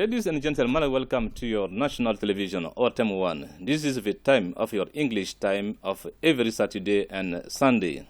Ladies and gentlemen, welcome to your national television, ORTM1. This is the time of your English time of every Saturday and Sunday.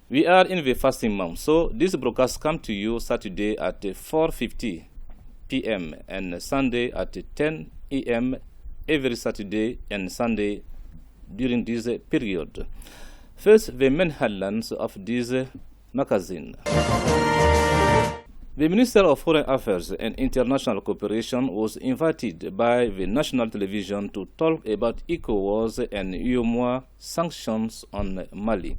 We are in the fasting month, so this broadcast comes to you Saturday at 4:50 p.m. and Sunday at 10 a.m. every Saturday and Sunday during this period. First, the main headlines of this magazine. The Minister of Foreign Affairs and International Cooperation was invited by the national television to talk about ECOWAS and UEMOA sanctions on Mali.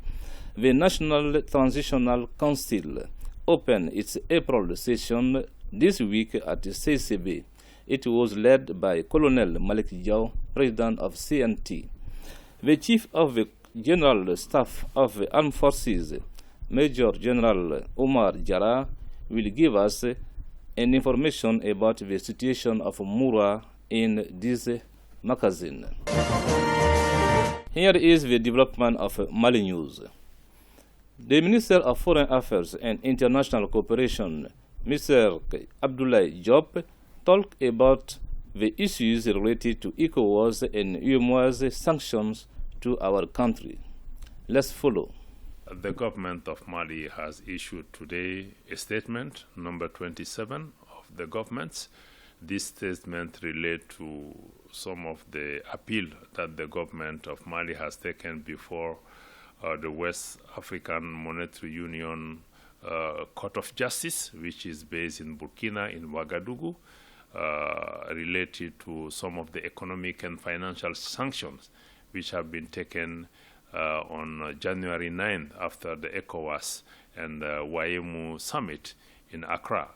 The National Transitional Council opened its April session this week at CCB. It was led by Colonel Malik Diaw, President of CNT. The Chief of the General Staff of the Armed Forces, Major General Omar Jara, will give us an information about the situation of Mura in this magazine. Here is the development of Mali news. The Minister of Foreign Affairs and International Cooperation, Mr. Abdoulaye Diop, talked about the issues related to ECOWAS and UEMOA's sanctions to our country. Let's follow. The government of Mali has issued today a statement, number 27 of the government. This statement relates to some of the appeal that the government of Mali has taken before the West African Monetary Union Court of Justice, which is based in Burkina, in Ouagadougou, related to some of the economic and financial sanctions which have been taken on January 9th after the ECOWAS and YMU summit in Accra,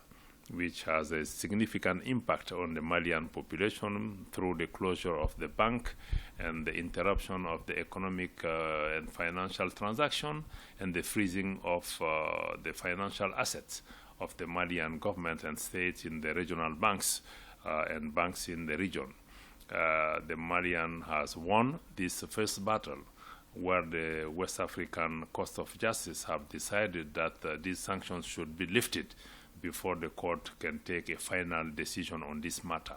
which has a significant impact on the Malian population through the closure of the bank and the interruption of the economic and financial transaction and the freezing of the financial assets of the Malian government and states in the regional banks and banks in the region. The Malian has won this first battle, where the West African Court of Justice have decided that these sanctions should be lifted before the court can take a final decision on this matter.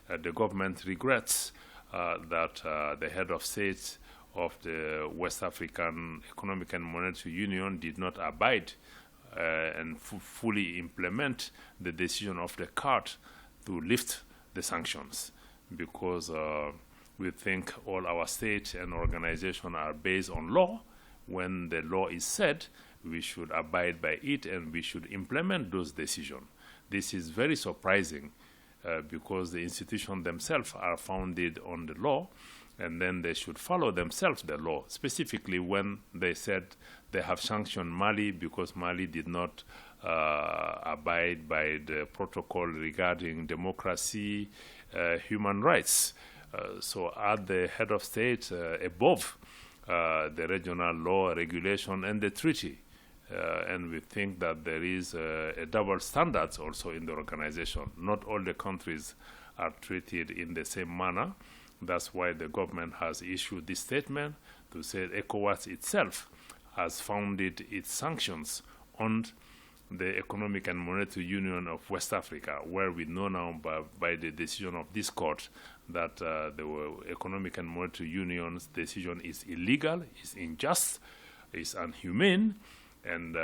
The government regrets that the head of state of the West African Economic and Monetary Union did not abide and fully implement the decision of the court to lift the sanctions, because we think all our states and organizations are based on law. When the law is set, we should abide by it and we should implement those decisions. This is very surprising because the institutions themselves are founded on the law, and then they should follow themselves the law, specifically when they said they have sanctioned Mali because Mali did not abide by the protocol regarding democracy, human rights. So are the head of state above the regional law, regulation, and the treaty? And we think that there is a double standards also in the organization. Not all the countries are treated in the same manner. That's why the government has issued this statement to say ECOWAS itself has founded its sanctions on the Economic and Monetary Union of West Africa, where we know now by the decision of this court that the Economic and Monetary Union's decision is illegal, is unjust, is inhumane, and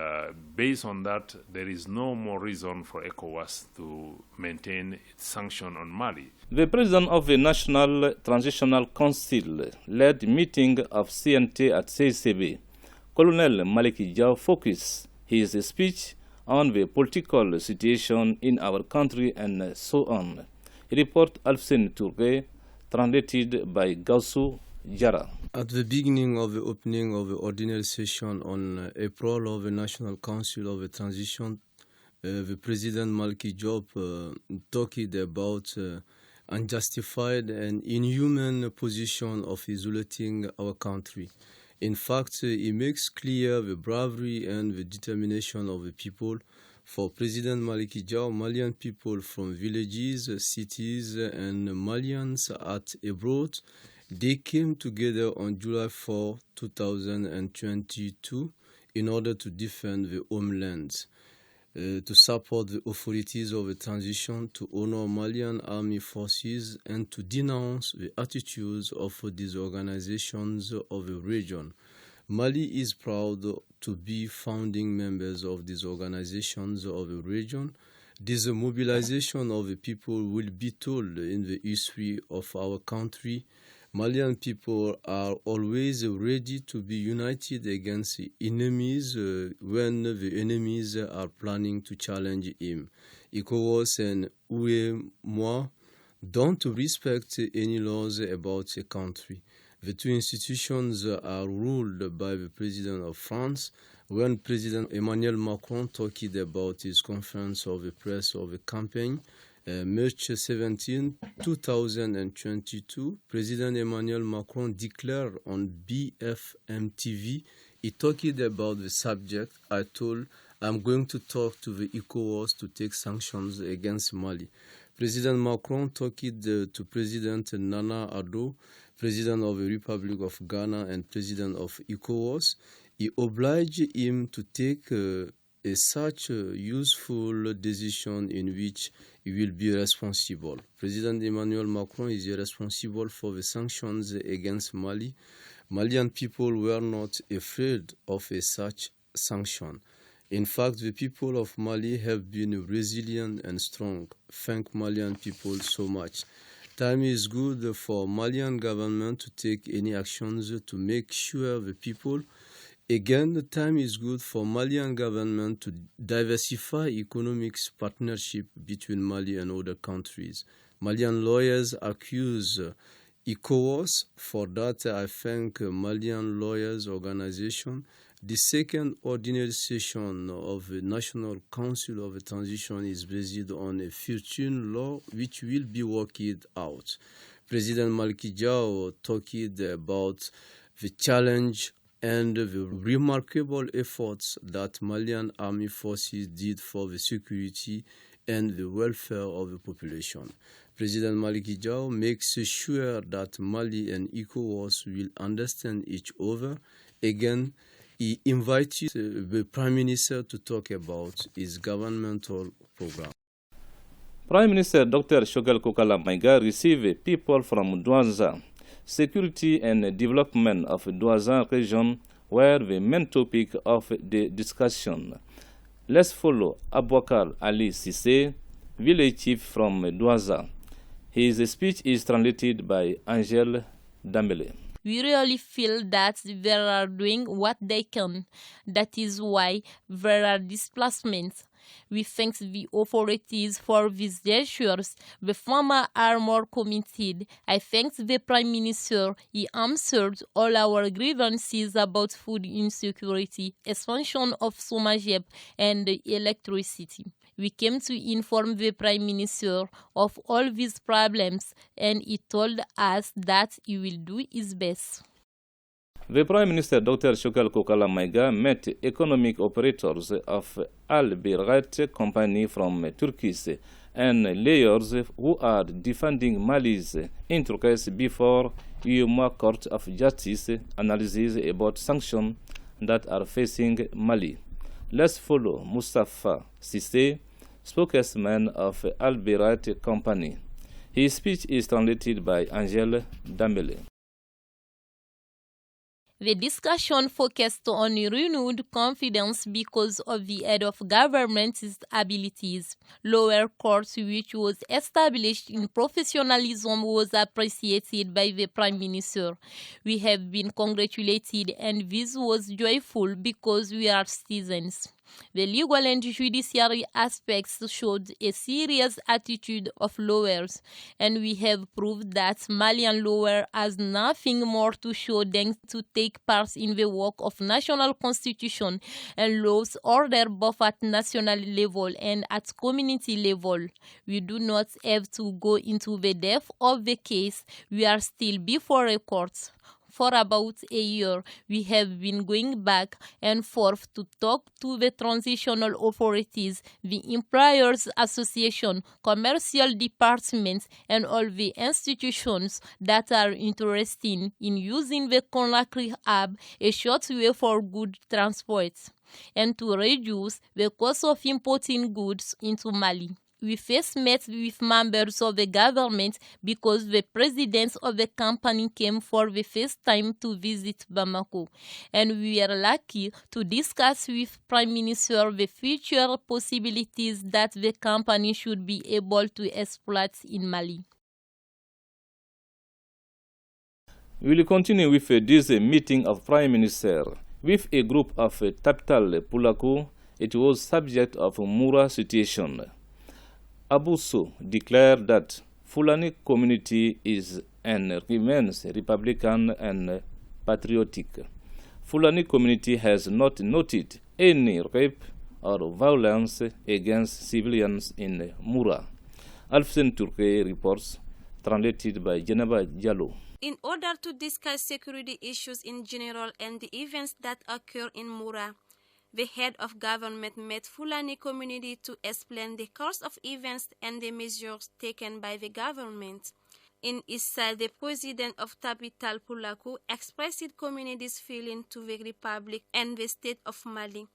based on that, there is no more reason for ECOWAS to maintain its sanction on Mali. The President of the National Transitional Council led meeting of CNT at CCB. Colonel Malik Diaw focused his speech on the political situation in our country and so on. Report Alfsen Touré, translated by Gausu Jara. At the beginning of the opening of the ordinary session on April of the National Council of the Transition, the President Malik Diaw talked about unjustified and inhuman position of isolating our country. In fact, it makes clear the bravery and the determination of the people. For President Malik Diaw, Malian people from villages, cities, and Malians at abroad, they came together on July 4, 2022 in order to defend the homeland. to support the authorities of the transition, to honor Malian army forces, and to denounce the attitudes of these organizations of the region. Mali is proud to be founding members of these organizations of the region. This mobilization of the people will be told in the history of our country. Malian people are always ready to be united against enemies when the enemies are planning to challenge him. ECOWAS and UEMOA don't respect any laws about a country. The two institutions are ruled by the President of France. When President Emmanuel Macron talked about his conference of the press of the campaign, March 17, 2022, President Emmanuel Macron declared on BFM TV, he talked about the subject. I told, I'm going to talk to the ECOWAS to take sanctions against Mali. President Macron talked to President Nana Addo, President of the Republic of Ghana and President of ECOWAS. He obliged him to take such a useful decision in which he will be responsible. President Emmanuel Macron is responsible for the sanctions against Mali. Malian people were not afraid of such sanction. In fact, the people of Mali have been resilient and strong. Thank Malian people so much. Time is good for Malian government to take any actions to make sure the people. Again, the time is good for Malian government to diversify economic partnership between Mali and other countries. Malian lawyers accuse ECOWAS. For that, I thank Malian Lawyers Organization. The second ordinary session of the National Council of the Transition is based on a 13 law which will be worked out. President Maliki Diao talked about the challenge and the remarkable efforts that Malian army forces did for the security and the welfare of the population. President Maliki Diao makes sure that Mali and ECOWAS will understand each other. Again, he invited the Prime Minister to talk about his governmental program. Prime Minister Dr. Choguel Kokala Maïga received people from Douaza. Security and development of Douaza region were the main topic of the discussion. Let's follow Abouakar Ali Sissé, village chief from Douaza. His speech is translated by Angèle Damele. We really feel that they are doing what they can. That is why there are displacements. We thank the authorities for these gestures. The farmers are more committed. I thank the Prime Minister. He answered all our grievances about food insecurity, expansion of SOMAGEP, and electricity. We came to inform the Prime Minister of all these problems, and he told us that he will do his best. The Prime Minister Dr. Choguel Kokala Maïga met economic operators of Al Birat company from Turkey and layers who are defending Mali's interests before UEMOA Court of Justice analyses about sanctions that are facing Mali. Let's follow Mustafa Sissé, spokesman of Al Birat company. His speech is translated by Angèle Damele. The discussion focused on renewed confidence because of the head of government's abilities. Lower court, which was established in professionalism, was appreciated by the Prime Minister. We have been congratulated, and this was joyful because we are citizens. The legal and judiciary aspects showed a serious attitude of lawyers, and we have proved that Malian lawyer has nothing more to show than to take part in the work of national constitution and laws order both at national level and at community level. We do not have to go into the depth of the case. We are still before a court. For about a year, we have been going back and forth to talk to the transitional authorities, the employers' association, commercial departments, and all the institutions that are interested in using the Conakry app, a short way for good transport, and to reduce the cost of importing goods into Mali. We first met with members of the government because the president of the company came for the first time to visit Bamako, and we were lucky to discuss with Prime Minister the future possibilities that the company should be able to exploit in Mali. We will continue with this meeting of Prime Minister. With a group of Tapital Pulaku, it was subject of Mura situation. Abuso declared that Fulani community is and remains Republican and patriotic. Fulani community has not noted any rape or violence against civilians in Mura. Alfsen Turke reports, translated by Jenaba Diallo. In order to discuss security issues in general and the events that occur in Mura, the head of government met Fulani community to explain the course of events and the measures taken by the government. In Issa, the president of Tapital Pulaku expressed community's feeling to the republic and the state of Mali.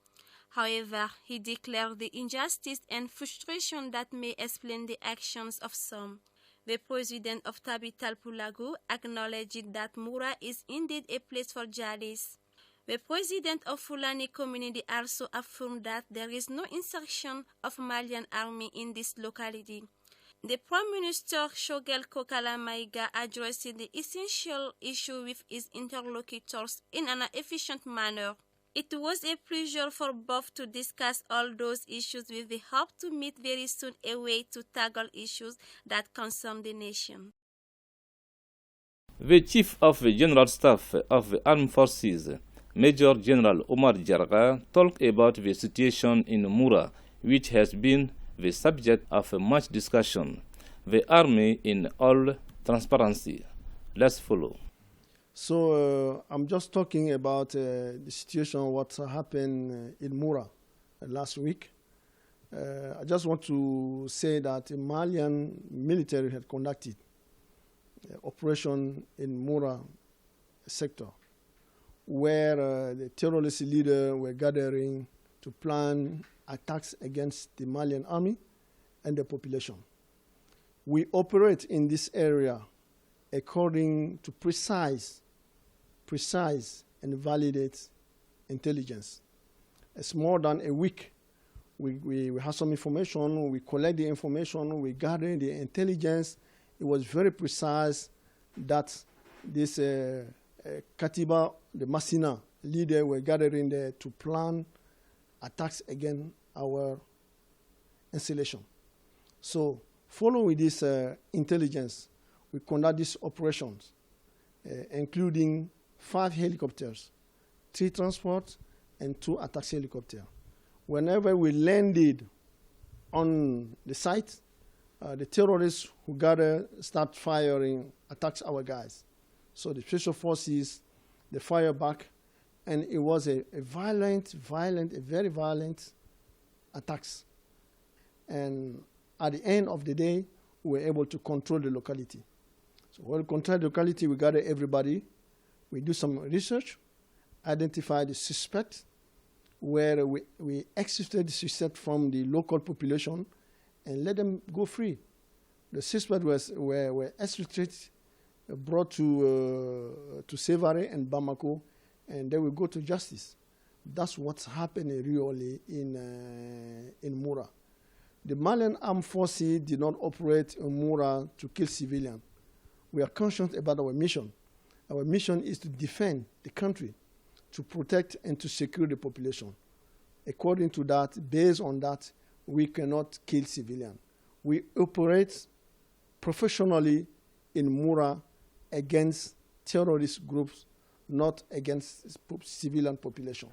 However, he declared the injustice and frustration that may explain the actions of some. The president of Tapital Pulaku acknowledged that Mura is indeed a place for jihadists. The president of Fulani community also affirmed that there is no insertion of Malian army in this locality. The Prime Minister Shogel Kokala Maiga addressed the essential issue with his interlocutors in an efficient manner. It was a pleasure for both to discuss all those issues with the hope to meet very soon a way to tackle issues that concern the nation. The Chief of the General Staff of the Armed Forces, Major General Omar Jarga, talked about the situation in Mura, which has been the subject of much discussion. The army in all transparency. Let's follow. So I'm just talking about the situation, what happened in Mura last week. I just want to say that the Malian military had conducted operation in Mura sector, where the terrorist leaders were gathering to plan attacks against the Malian army and the population. We operate in this area according to precise and validate intelligence. It's more than a week. We have some information, we collect the information, we gather the intelligence. It was very precise that this Katiba, the Masina leader, were gathering there to plan attacks against our installation. So following this intelligence, we conduct these operations, including 5 helicopters, 3 transports, and 2 attack helicopters. Whenever we landed on the site, the terrorists who gather start firing, attacks our guys. So the special forces, they fire back, and it was a very violent attacks. And at the end of the day, we were able to control the locality. So when we control the locality, we gather everybody, we do some research, identify the suspect, where we extracted the suspect from the local population and let them go free. The suspect were extracted, brought to Sevare and Bamako, and they will go to justice. That's what's happening really in Mura. The Malian armed forces did not operate in Mura to kill civilians. We are conscious about our mission. Our mission is to defend the country, to protect and to secure the population. According to that, based on that, we cannot kill civilians. We operate professionally in Mura against terrorist groups, not against civilian population.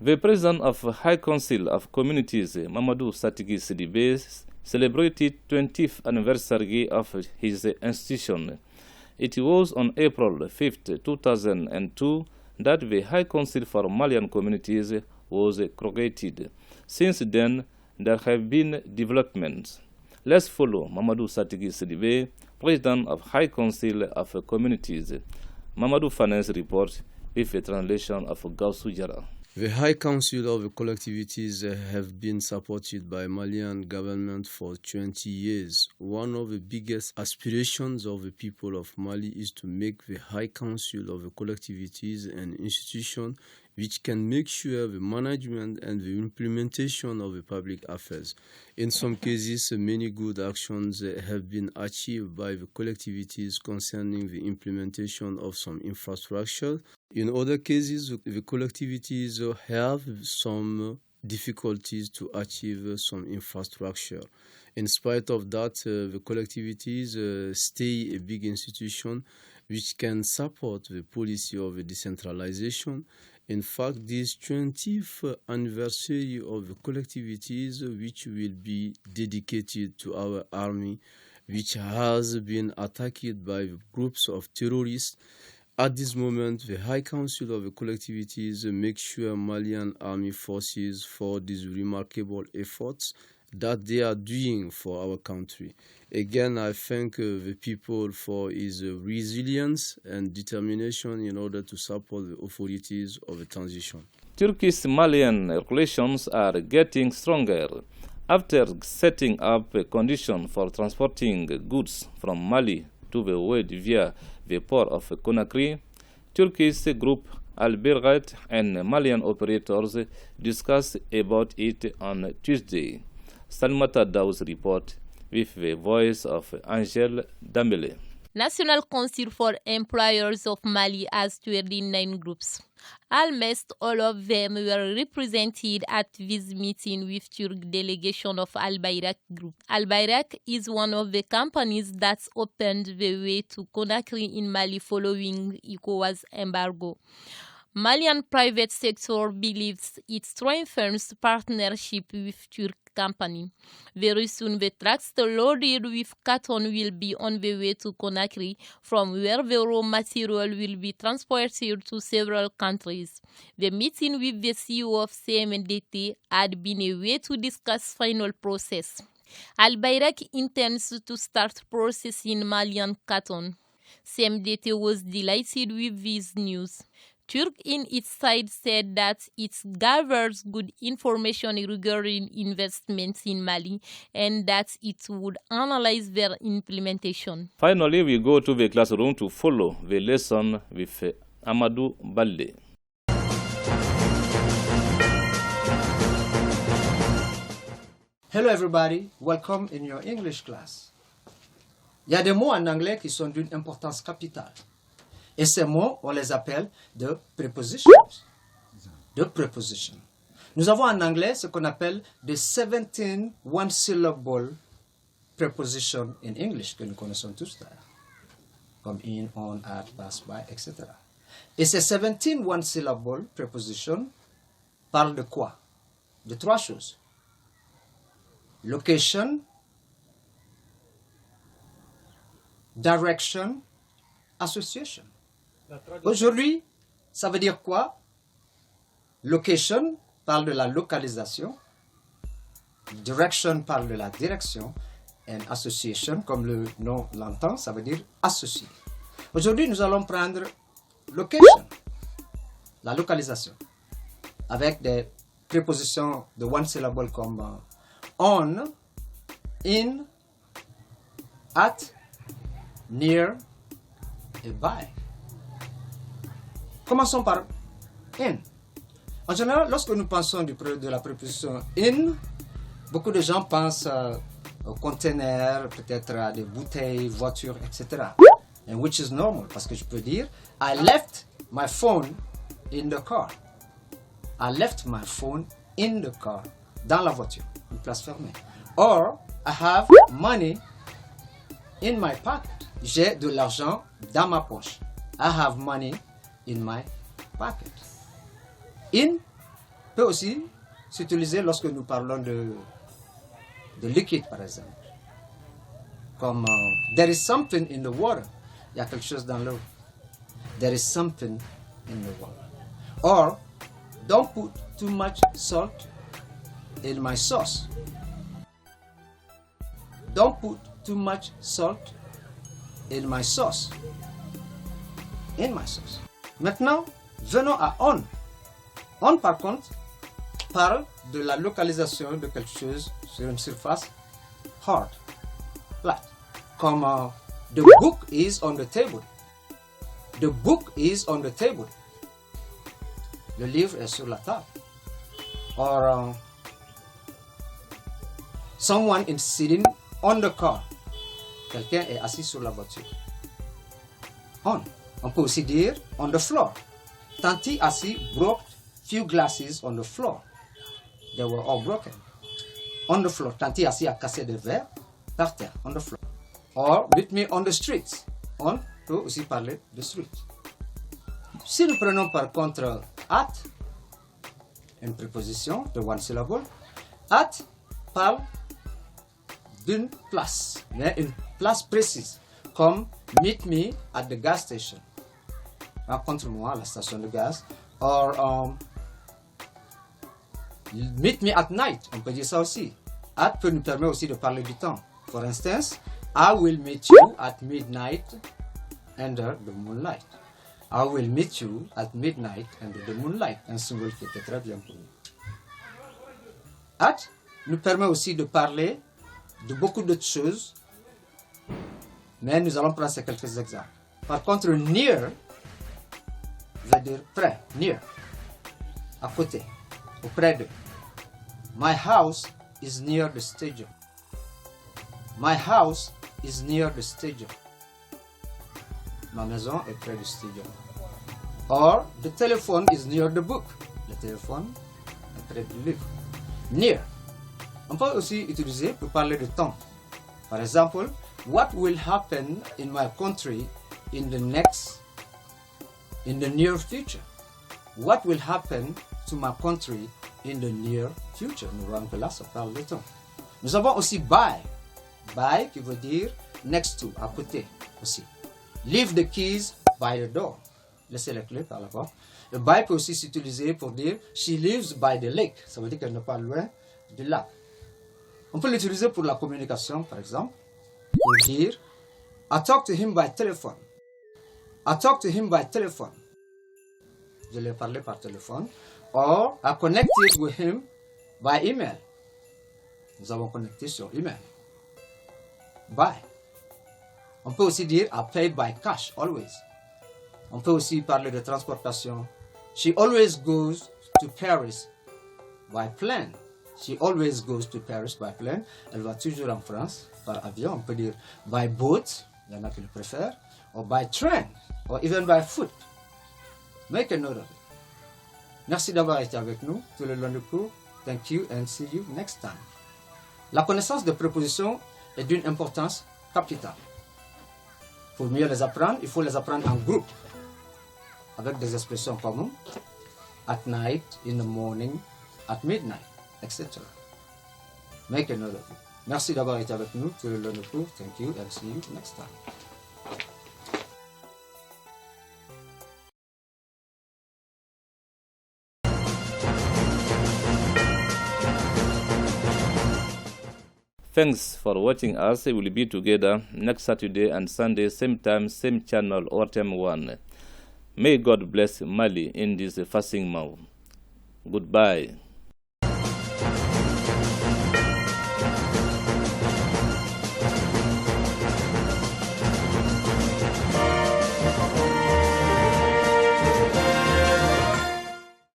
The president of High Council of Communities, Mamadou Satigi Sidibe, celebrated 20th anniversary of his institution. It was on April 5, 2002 that the High Council for Malian Communities was created. Since then, there have been developments. Let's follow Mamadou Satigi Sidibe, President of High Council of Communities. Mamadou Fanen's report with a translation of Gaussou Jara. The High Council of Collectivities have been supported by Malian government for 20 years. One of the biggest aspirations of the people of Mali is to make the High Council of Collectivities an institution which can make sure the management and the implementation of the public affairs. In some cases, many good actions have been achieved by the collectivities concerning the implementation of some infrastructure. In other cases, the collectivities have some difficulties to achieve some infrastructure. In spite of that, the collectivities stay a big institution which can support the policy of the decentralization. In fact, this 20th anniversary of the collectivities, which will be dedicated to our army, which has been attacked by groups of terrorists. At this moment, the High Council of the Collectivities makes sure Malian army forces for these remarkable efforts that they are doing for our country. Again, I thank the people for his resilience and determination in order to support the authorities of the transition. Turkish-Malian relations are getting stronger. After setting up a condition for transporting goods from Mali to the West via the port of Conakry, Turkish group Al-Birgat and Malian operators discussed about it on Tuesday. Salmata Dao's report with the voice of Angel Dambele. National Council for Employers of Mali has 29 groups. Almost all of them were represented at this meeting with Turk delegation of Al-Bayrak Group. Al-Bayrak is one of the companies that opened the way to Conakry in Mali following ECOWAS embargo. Malian private sector believes it strengthens partnership with Turk company. Very soon, the trucks loaded with cotton will be on the way to Conakry, from where the raw material will be transported to several countries. The meeting with the CEO of CMDT had been a way to discuss final process. Al-Bayrak intends to start processing Malian cotton. CMDT was delighted with this news. Turk in its side said that it gathers good information regarding investments in Mali and that it would analyze their implementation. Finally, we go to the classroom to follow the lesson with Amadou Balde. Hello everybody, welcome in your English class. Il y a des mots en anglais qui sont d'une importance capitale. Et ces mots, on les appelle de prepositions. De prepositions. Nous avons en anglais ce qu'on appelle the 17 one-syllable prepositions in English, que nous connaissons tous d'ailleurs, comme in, on, at, pass, by, etc. Et ces 17 one-syllable prepositions parlent de quoi? De trois choses. Location, direction, association. Aujourd'hui, ça veut dire quoi? Location parle de la localisation, direction parle de la direction, and association, comme le nom l'entend, ça veut dire associé. Aujourd'hui, nous allons prendre location, la localisation, avec des prépositions de one syllable comme on, in, at, near et by. Commençons par in. En général, lorsque nous pensons de la préposition in, beaucoup de gens pensent aux containers, peut-être à des bouteilles, voitures, etc. And which is normal, parce que je peux dire I left my phone in the car. I left my phone in the car. Dans la voiture, une place fermée. Or, I have money in my pocket. J'ai de l'argent dans ma poche. I have money in my pocket. In peut aussi s'utiliser lorsque nous parlons de liquide, par exemple. Comme there is something in the water. Il y a quelque chose dans l'eau. There is something in the water. Or, don't put too much salt in my sauce. Don't put too much salt in my sauce. In my sauce. Maintenant, venons à on. On, par contre, parle de la localisation de quelque chose sur une surface hard, flat. Comme the book is on the table. The book is on the table. Le livre est sur la table. Or, someone is sitting on the car. Quelqu'un est assis sur la voiture. On. On peut aussi dire on the floor. Tanti assis broke few glasses on the floor. They were all broken. On the floor. Tanti assis a cassé des verres par terre, on the floor. Or with me on the street. On peut aussi parler de street. Si nous prenons par contre at, une préposition de one syllable, at parle d'une place, mais une place précise, comme meet me at the gas station. Rencontre-moi à la station de gaz. Or meet me at night, on peut dire ça aussi. At peut nous permettre aussi de parler du temps. For instance, I will meet you at midnight under the moonlight. I will meet you at midnight under the moonlight. Un symbole qui était très bien connu. At nous permet aussi de parler de beaucoup d'autres choses, mais nous allons prendre quelques exemples. Par contre, near veut dire près, near, à côté, auprès de. My house is near the stadium. My house is near the stadium. Ma maison est près du stadium. Or, the telephone is near the book. Le téléphone est près du livre. Near. On peut aussi utiliser pour parler de temps. Par exemple, what will happen in my country in the near future? What will happen to my country in the near future? Nous voyons que là, ça parle de temps. Nous avons aussi by. By qui veut dire next to, à côté aussi. Leave the keys by the door. Laissez les clés par la porte. Le by peut aussi s'utiliser pour dire she lives by the lake. Ça veut dire qu'elle n'est pas loin du lac. On peut l'utiliser pour la communication, par exemple, pour dire I talked to him by telephone. I talked to him by telephone. Je lui ai parlé par téléphone. Or, I connected with him by email. Nous avons connecté sur email. By. On peut aussi dire I paid by cash, always. On peut aussi parler de transportation. She always goes to Paris by plane. She always goes to Paris by plane. Elle va toujours en France par avion. On peut dire by boat, il y en a qui le préfèrent, or by train, or even by foot. Make a note of it. Merci d'avoir été avec nous tout le long du cours. Thank you and see you next time. La connaissance des prépositions est d'une importance capitale. Pour mieux les apprendre, il faut les apprendre en groupe, avec des expressions communes, at night, in the morning, at midnight, etc. Make a note of it. Merci d'avoir été avec nous tout le long du cours. Thank you and see you next time. Thanks for watching us. We will be together next Saturday and Sunday, same time, same channel, ORTM1. May God bless Mali in this fasting month. Goodbye.